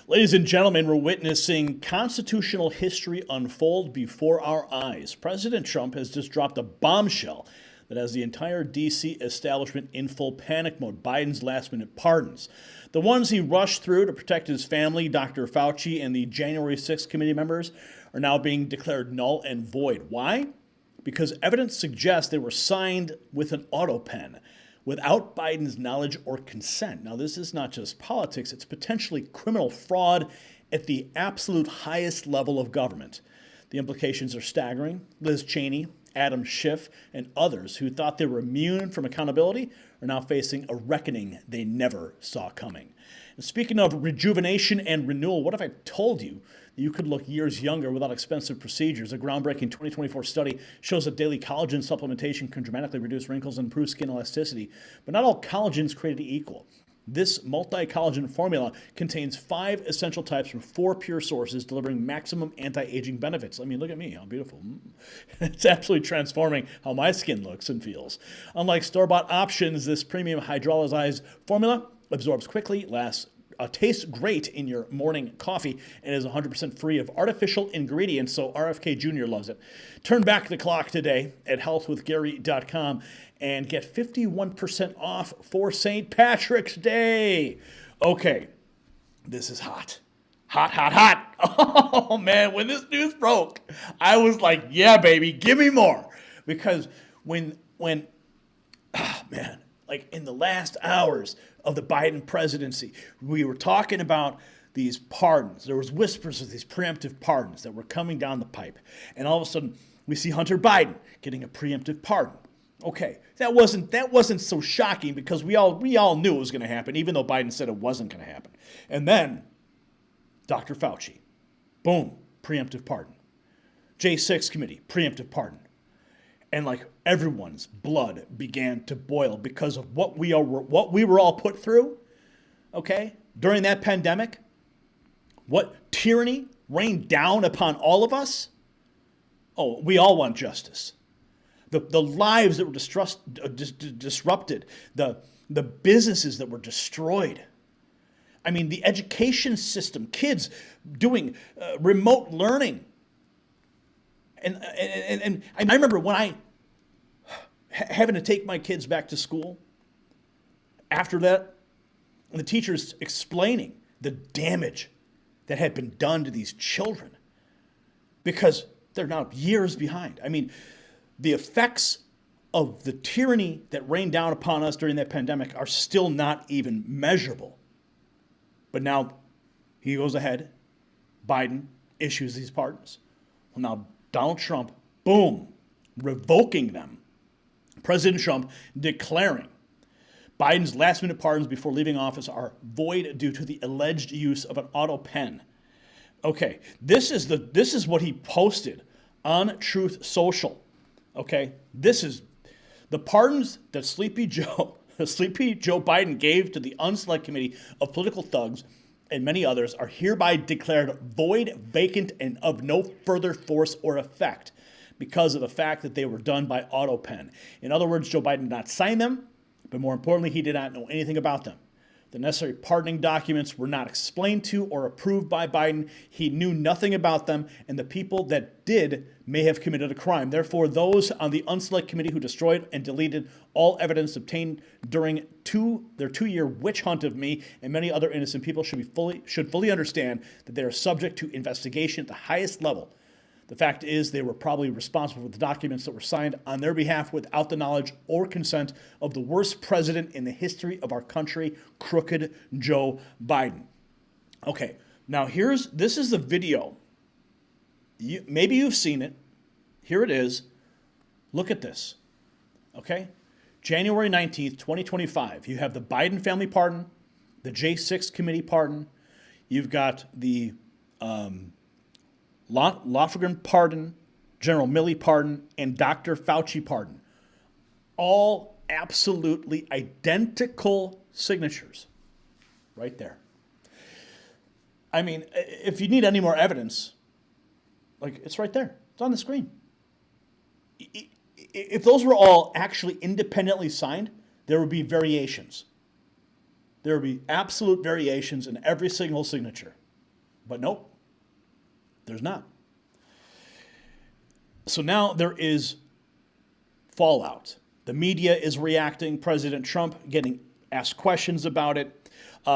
Ladies and gentlemen, we're witnessing constitutional history unfold before our eyes. President Trump has just dropped a bombshell that has the entire D.C. establishment in full panic mode. Biden's last-minute pardons. The ones he rushed through to protect his family, Dr. Fauci, and the January 6th committee members, are now being declared null and void. Why? Because evidence suggests they were signed with an autopen, without Biden's knowledge or consent. Now, this is not just politics, it's potentially criminal fraud at the absolute highest level of government. The implications are staggering. Liz Cheney, Adam Schiff, and others who thought they were immune from accountability are now facing a reckoning they never saw coming. And speaking of rejuvenation and renewal, what if I told you that you could look years younger without expensive procedures? A groundbreaking 2024 study shows that daily collagen supplementation can dramatically reduce wrinkles and improve skin elasticity. But not all collagen is created equal. This multi-collagen formula contains 5 essential types from 4 pure sources, delivering maximum anti-aging benefits. I mean, look at me, how beautiful. It's absolutely transforming how my skin looks and feels. Unlike store-bought options, this premium hydrolyzed formula absorbs quickly, tastes great in your morning coffee, and is 100% free of artificial ingredients, so RFK Jr. loves it. Turn back the clock today at healthwithgary.com and get 51% off for St. Patrick's Day. Okay, this is hot. Hot, hot, hot. Oh, man, when this news broke, I was like, yeah, baby, give me more. Because when like in the last hours of the Biden presidency, we were talking about these pardons. There was whispers of these preemptive pardons that were coming down the pipe. And all of a sudden, we see Hunter Biden getting a preemptive pardon. Okay, that wasn't so shocking because we all knew it was going to happen, even though Biden said it wasn't going to happen. And then Dr. Fauci, boom, preemptive pardon. J6 committee, preemptive pardon. And like everyone's blood began to boil because of what we were all put through, okay, during that pandemic, what tyranny rained down upon all of us. Oh, we all want justice. The lives that were disrupted, the businesses that were destroyed. I mean, the education system, kids doing remote learning. And I remember when I having to take my kids back to school after that, and the teachers explaining the damage that had been done to these children because they're now years behind. I mean, the effects of the tyranny that rained down upon us during that pandemic are still not even measurable. But now he goes ahead, Biden issues these pardons. Well, now Donald Trump, boom, revoking them. President Trump declaring Biden's last-minute pardons before leaving office are void due to the alleged use of an auto pen. Okay, this is what he posted on Truth Social. Okay, this is the pardons that Sleepy Joe Biden gave to the Unselect Committee of political thugs and many others are hereby declared void, vacant, and of no further force or effect because of the fact that they were done by autopen. In other words, Joe Biden did not sign them, but more importantly, he did not know anything about them. The necessary pardoning documents were not explained to or approved by Biden. He knew nothing about them, and the people that did may have committed a crime. Therefore, those on the Unselect Committee who destroyed and deleted all evidence obtained during their 2-year witch hunt of me and many other innocent people should fully understand that they are subject to investigation at the highest level. The fact is they were probably responsible for the documents that were signed on their behalf without the knowledge or consent of the worst president in the history of our country, crooked Joe Biden. Okay, now this is the video. Maybe you've seen it. Here it is. Look at this. Okay? January 19th, 2025. You have the Biden family pardon, the J6 committee pardon. You've got the Lofgren pardon, General Milley pardon, and Dr. Fauci pardon. All absolutely identical signatures right there. I mean, if you need any more evidence, like it's right there. It's on the screen. If those were all actually independently signed, there would be variations. There would be absolute variations in every single signature. But nope, there's not. So now there is fallout. The media is reacting. President Trump getting asked questions about it.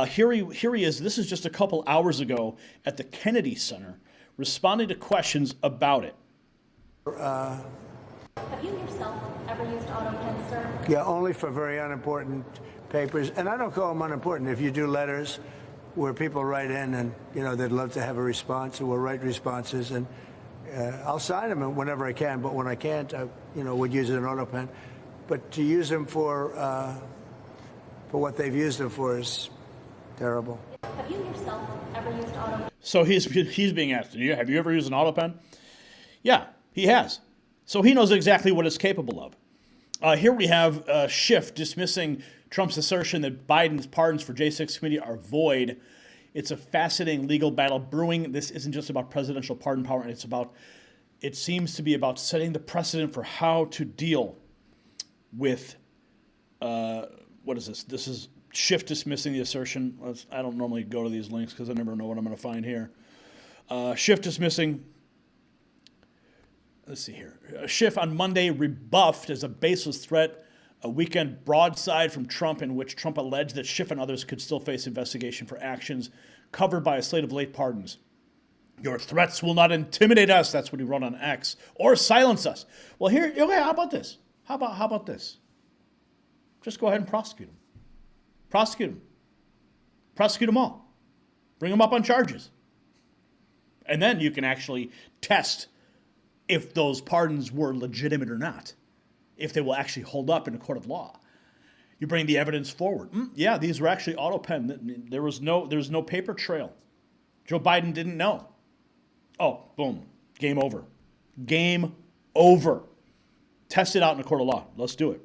Here he is. This is just a couple hours ago at the Kennedy Center, responding to questions about it. Have you yourself ever used autopen, sir? Yeah, only for very unimportant papers. And I don't call them unimportant. If you do letters where people write in and, they'd love to have a response, or we'll write responses, and I'll sign them whenever I can. But when I can't, I, would use an autopen. But to use them for what they've used them for is terrible. Have you yourself ever used autopen? So he's being asked, have you ever used an autopen? Yeah, he has. So he knows exactly what it's capable of. Here we have Schiff dismissing Trump's assertion that Biden's pardons for J6 committee are void. It's a fascinating legal battle brewing. This isn't just about presidential pardon power. It seems to be about setting the precedent for how to deal with, what is this? This is Schiff dismissing the assertion. I don't normally go to these links because I never know what I'm going to find here. Schiff dismissing. Let's see here. Schiff on Monday rebuffed as a baseless threat a weekend broadside from Trump in which Trump alleged that Schiff and others could still face investigation for actions covered by a slate of late pardons. Your threats will not intimidate us, that's what he wrote on X, or silence us. Well, here, okay, how about this? How about this? Just go ahead and prosecute them. Prosecute them. Prosecute them all. Bring them up on charges. And then you can actually test if those pardons were legitimate or not, if they will actually hold up in a court of law. You bring the evidence forward. Yeah, these were actually autopen. There was no paper trail. Joe Biden didn't know. Oh, boom. Game over. Game over. Test it out in a court of law. Let's do it.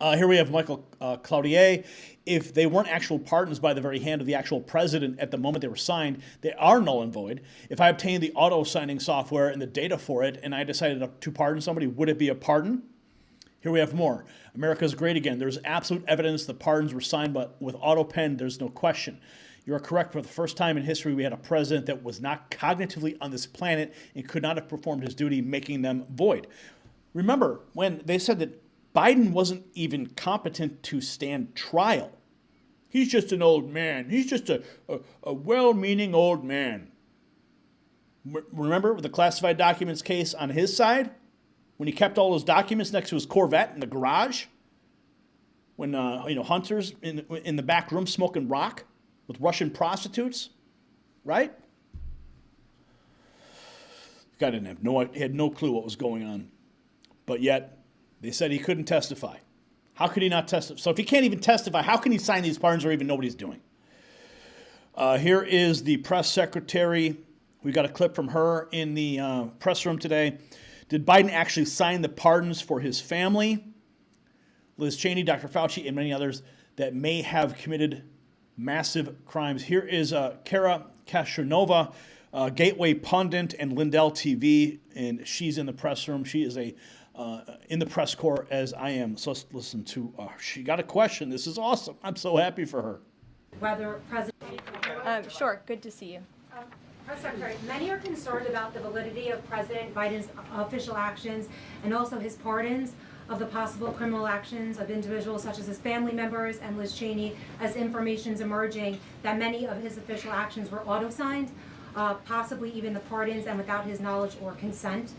Here we have Michael Cloutier. If they weren't actual pardons by the very hand of the actual president at the moment they were signed, they are null and void. If I obtained the auto-signing software and the data for it and I decided to pardon somebody, would it be a pardon? Here we have more. America's great again. There's absolute evidence the pardons were signed but with autopen. There's no question. You are correct. For the first time in history, we had a president that was not cognitively on this planet and could not have performed his duty, making them void. Remember when they said that Biden wasn't even competent to stand trial. He's just an old man. He's just a well-meaning old man. Remember the classified documents case on his side? When he kept all those documents next to his Corvette in the garage? When, Hunter's in the back room smoking rock with Russian prostitutes? Right? The guy he had no clue what was going on. But yet, they said he couldn't testify. How could he not testify? So if he can't even testify, how can he sign these pardons or even know what he's doing? Here is the press secretary. We got a clip from her in the press room today. Did Biden actually sign the pardons for his family? Liz Cheney, Dr. Fauci, and many others that may have committed massive crimes. Here is Kara Kashanova, Gateway Pundit and Lindell TV, and she's in the press room. She is in the press corps as I am. So let's listen to, she got a question. This is awesome. I'm so happy for her. Whether President... Sure, good to see you. Press Secretary, many are concerned about the validity of President Biden's official actions and also his pardons of the possible criminal actions of individuals such as his family members and Liz Cheney, as information is emerging that many of his official actions were auto-signed, possibly even the pardons, and without his knowledge or consent.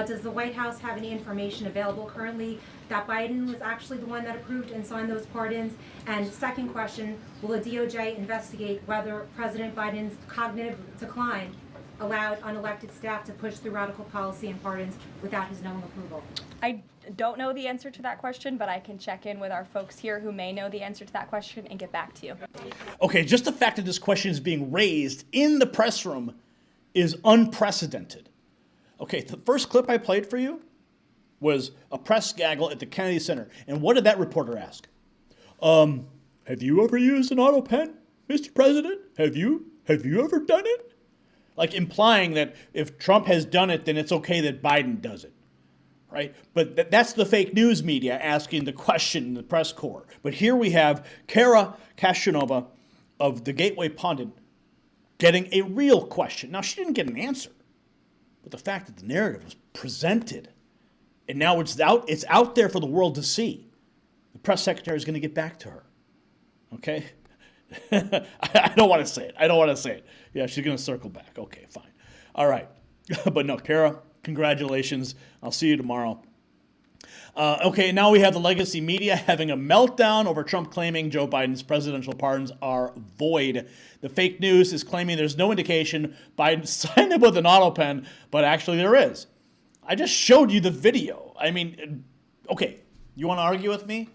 Does the White House have any information available currently that Biden was actually the one that approved and signed those pardons? And second question, will the DOJ investigate whether President Biden's cognitive decline allowed unelected staff to push through radical policy and pardons without his knowing approval? I don't know the answer to that question, but I can check in with our folks here who may know the answer to that question and get back to you. Okay, just the fact that this question is being raised in the press room is unprecedented. Okay, the first clip I played for you was a press gaggle at the Kennedy Center. And what did that reporter ask? Have you ever used an auto pen, Mr. President? Have you ever done it? Like implying that if Trump has done it, then it's okay that Biden does it, right? But that's the fake news media asking the question in the press corps. But here we have Kara Kashanova of the Gateway Pundit getting a real question. Now, she didn't get an answer, but the fact that the narrative was presented and now it's out there for the world to see. The press secretary is going to get back to her. Okay? I don't want to say it. Yeah, she's going to circle back. Okay, fine. All right. But no, Kara, congratulations. I'll see you tomorrow. Okay, now we have the legacy media having a meltdown over Trump claiming Joe Biden's presidential pardons are void. The fake news is claiming there's no indication Biden signed them with an autopen, but actually there is. I just showed you the video. I mean, okay, you want to argue with me?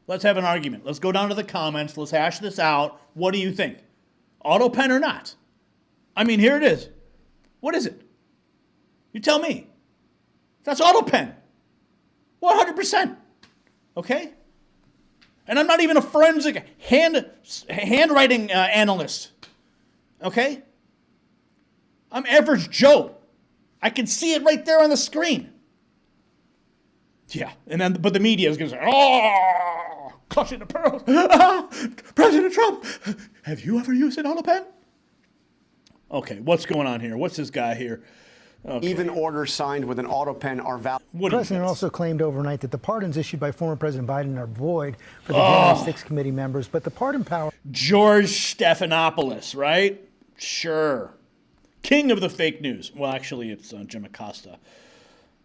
Let's have an argument. Let's go down to the comments. Let's hash this out. What do you think? Autopen or not? I mean, here it is. What is it? You tell me. That's autopen. 100%. Okay? And I'm not even a forensic handwriting analyst. Okay? I'm average Joe. I can see it right there on the screen. Yeah, and then but the media is going to say, "Oh, clutching the pearls, President Trump, have you ever used an autopen?" Okay, what's going on here? What's this guy here? Okay. Even orders signed with an autopen are valid. The president also claimed overnight that the pardons issued by former President Biden are void for the January 6 committee members, but the pardon power... George Stephanopoulos, right? Sure. King of the fake news. Well, actually, it's Jim Acosta.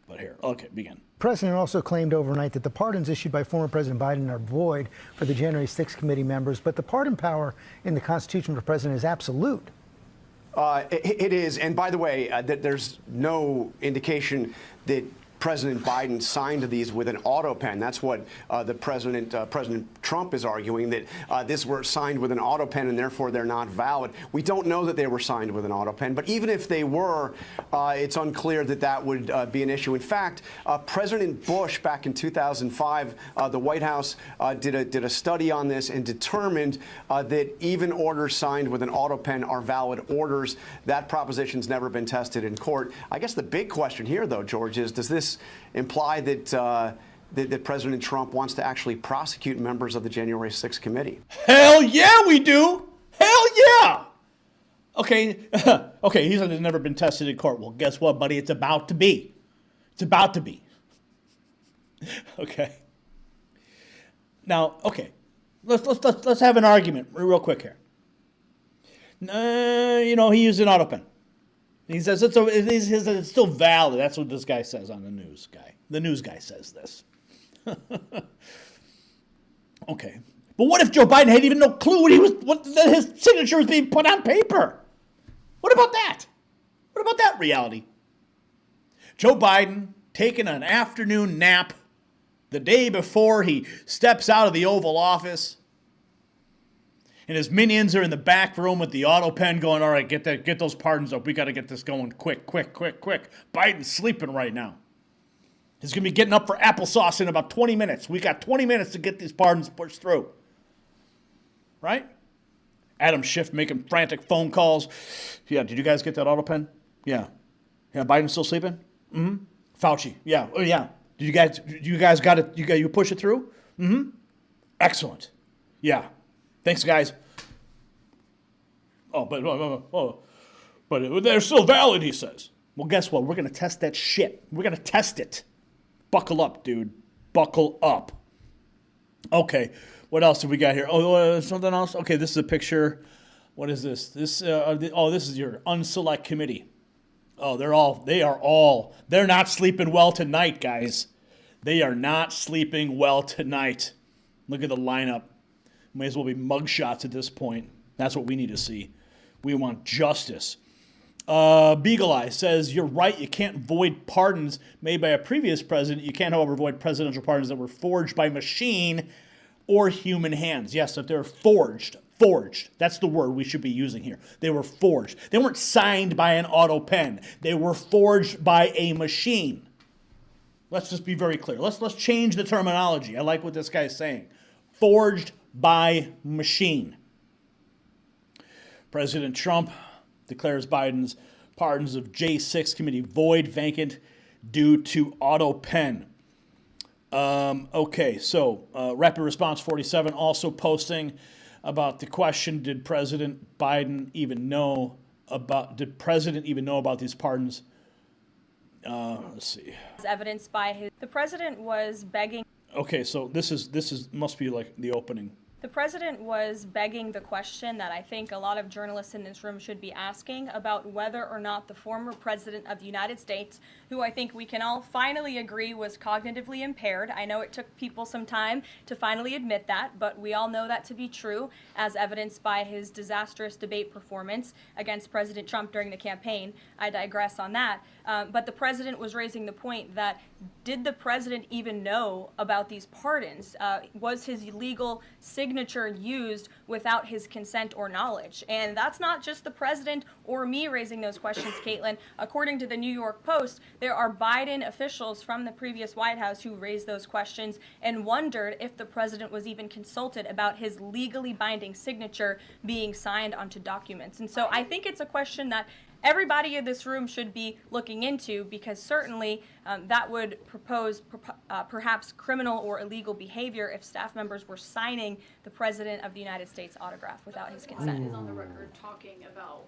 But here, okay, begin. The president also claimed overnight that the pardons issued by former President Biden are void for the January 6 committee members, but the pardon power in the Constitution for the president is absolute. It is, and by the way, there's no indication that President Biden signed these with an autopen. That's what President Trump is arguing, that this were signed with an autopen and therefore they're not valid. We don't know that they were signed with an autopen, but even if they were, it's unclear that that would be an issue. In fact, President Bush back in 2005, the White House did a study on this and determined that even orders signed with an autopen are valid orders. That proposition's never been tested in court. I guess the big question here, though, George, is does this imply that that President Trump wants to actually prosecute members of the January 6th committee? Hell yeah, we do. Hell yeah. Okay, okay. He said it's never been tested in court. Well, guess what, buddy? It's about to be. It's about to be. Okay. Now, okay. Let's have an argument real quick here. He used an autopen. He says it's still valid. That's what this guy says on the news guy. The news guy says this. Okay. But what if Joe Biden had even no clue that his signature was being put on paper? What about that? What about that reality? Joe Biden taking an afternoon nap the day before he steps out of the Oval Office. And his minions are in the back room with the auto pen going, all right, get those pardons up. We got to get this going quick. Biden's sleeping right now. He's going to be getting up for applesauce in about 20 minutes. We got 20 minutes to get these pardons pushed through. Right? Adam Schiff making frantic phone calls. Yeah, did you guys get that auto pen? Yeah. Yeah, Biden's still sleeping? Mm-hmm. Fauci. Yeah. Oh, yeah. You guys got it? You push it through? Mm-hmm. Excellent. Yeah. Thanks, guys. But they're still valid, he says. Well, guess what? We're going to test that shit. We're going to test it. Buckle up, dude. Buckle up. Okay, what else have we got here? Something else? Okay, this is a picture. What is this? This is your Unselect Committee. They're not sleeping well tonight, guys. They are not sleeping well tonight. Look at the lineup. May as well be mugshots at this point. That's what we need to see. We want justice. Beagle Eye says, you're right, you can't void pardons made by a previous president. You can't, however, void presidential pardons that were forged by machine or human hands. Yes, if they're forged. That's the word we should be using here. They were forged. They weren't signed by an auto pen. They were forged by a machine. Let's just be very clear. Let's change the terminology. I like what this guy's saying. Forged by machine. President Trump declares Biden's pardons of J6 committee void, vacant, due to auto pen. Okay, so Rapid Response 47 also posting about the question, did President Biden even know did President even know about these pardons? Let's see. As evidenced by the president was begging. Okay, so this must be like the opening. The president was begging the question that I think a lot of journalists in this room should be asking about whether or not the former president of the United States, who I think we can all finally agree was cognitively impaired. I know it took people some time to finally admit that, but we all know that to be true, as evidenced by his disastrous debate performance against President Trump during the campaign. I digress on that. But the president was raising the point that did the president even know about these pardons? Was his legal signature used without his consent or knowledge? And that's not just the president or me raising those questions, Caitlin. According to the New York Post, there are Biden officials from the previous White House who raised those questions and wondered if the president was even consulted about his legally binding signature being signed onto documents. And so I think it's a question that everybody in this room should be looking into, because certainly that would propose perhaps criminal or illegal behavior if staff members were signing the President of the United States autograph without his consent. Is on the record talking about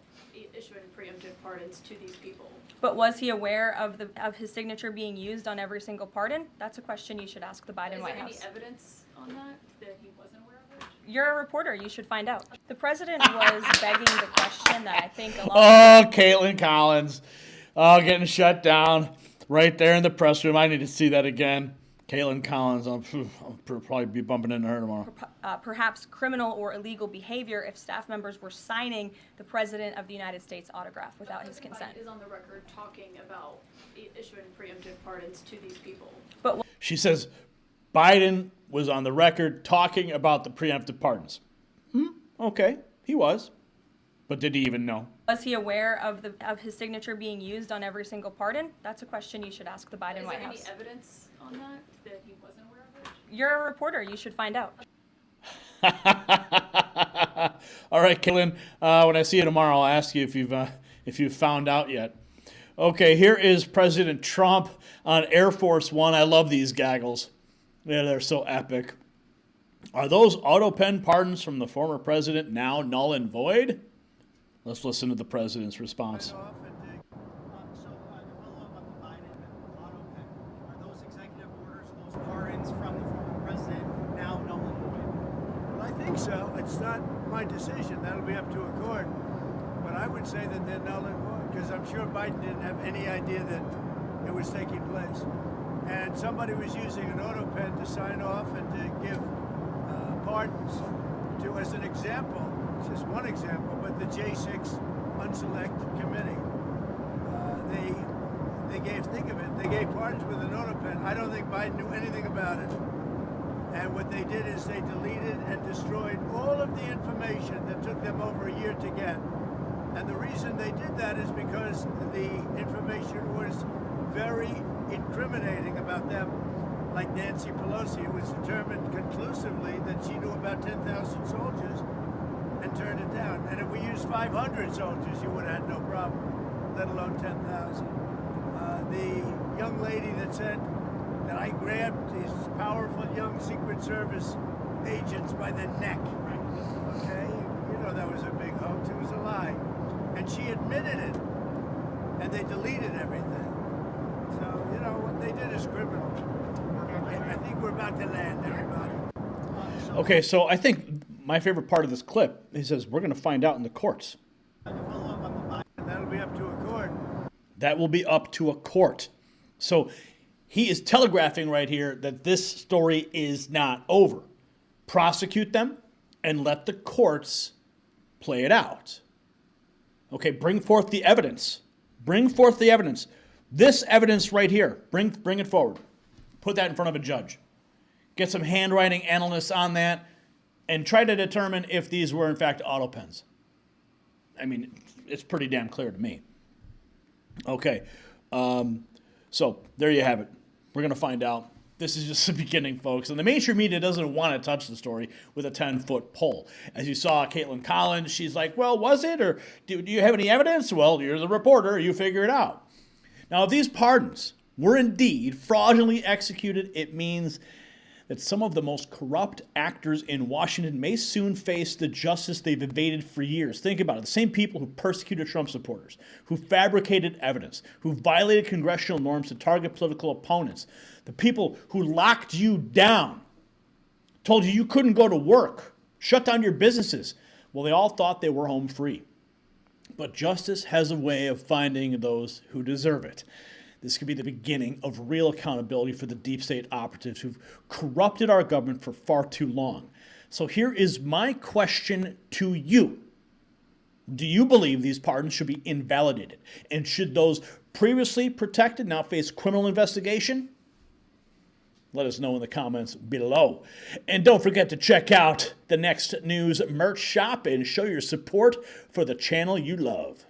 issuing preemptive pardons to these people. But was he aware of his signature being used on every single pardon? That's a question you should ask the Biden White House. Is there any evidence on that he wasn't aware of it? You're a reporter. You should find out. The president was begging the question that I think a lot of Caitlin Collins. Oh, getting shut down right there in the press room. I need to see that again. Caitlin Collins. I'll probably be bumping into her tomorrow. Perhaps criminal or illegal behavior if staff members were signing the President of the United States autograph without his consent. Is on the record talking about issuing preemptive pardons to these people. But She says Biden was on the record talking about the preemptive pardons. Okay, he was. But did he even know? was he aware of his signature being used on every single pardon? That's a question you should ask the Biden White House. Is there any evidence on that he wasn't aware of it? You're a reporter. You should find out. All right, Caitlin, when I see you tomorrow, I'll ask you if you've found out yet. Okay, here is President Trump on Air Force One. I love these gaggles. Yeah, they're so epic. Are those autopen pardons from the former president now null and void? Let's listen to the president's response. So, follow up on the Biden autopen. Are those executive orders, those pardons from the former president now null and void? Well, I think so. It's not my decision. That'll be up to a court. But I would say that they're null and void, because I'm sure Biden didn't have any idea that it was taking place. And somebody was using an autopen to sign off and to give pardons to, as an example, just one example, but the J6 Unselect Committee. They gave, think of it, they gave pardons with an autopen. I don't think Biden knew anything about it. And what they did is they deleted and destroyed all of the information that took them over a year to get. And the reason they did that is because the information was very incriminating about them. Like Nancy Pelosi, it was determined conclusively that she knew about 10,000 soldiers and turned it down. And if we used 500 soldiers, you would have had no problem, let alone 10,000. The young lady that said that I grabbed these powerful young Secret Service agents by the neck, okay? You know that was a big hoax, it was a lie. And she admitted it, and they deleted everything. So, you know, what they did is criminal. I think we're about to land, everybody. Okay, so I think my favorite part of this clip, he says, we're going to find out in the courts. That'll be up to a court. That will be up to a court. So he is telegraphing right here that this story is not over. Prosecute them and let the courts play it out. Okay, bring forth the evidence. Bring forth the evidence. This evidence right here, bring it forward. Put that in front of a judge. Get some handwriting analysts on that and try to determine if these were in fact autopens. I mean, it's pretty damn clear to me. Okay, so there you have it. We're going to find out. This is just the beginning, folks. And the mainstream media doesn't want to touch the story with a 10-foot pole. As you saw, Caitlin Collins, she's like, well, was it? Or do you have any evidence? Well, you're the reporter. You figure it out. Now, if these pardons were indeed fraudulently executed, it means that some of the most corrupt actors in Washington may soon face the justice they've evaded for years. Think about it. The same people who persecuted Trump supporters, who fabricated evidence, who violated congressional norms to target political opponents, the people who locked you down, told you you couldn't go to work, shut down your businesses. Well, they all thought they were home free. But justice has a way of finding those who deserve it. This could be the beginning of real accountability for the deep state operatives who've corrupted our government for far too long. So here is my question to you. Do you believe these pardons should be invalidated? And should those previously protected now face criminal investigation? Let us know in the comments below. And don't forget to check out the Next News merch shop and show your support for the channel you love.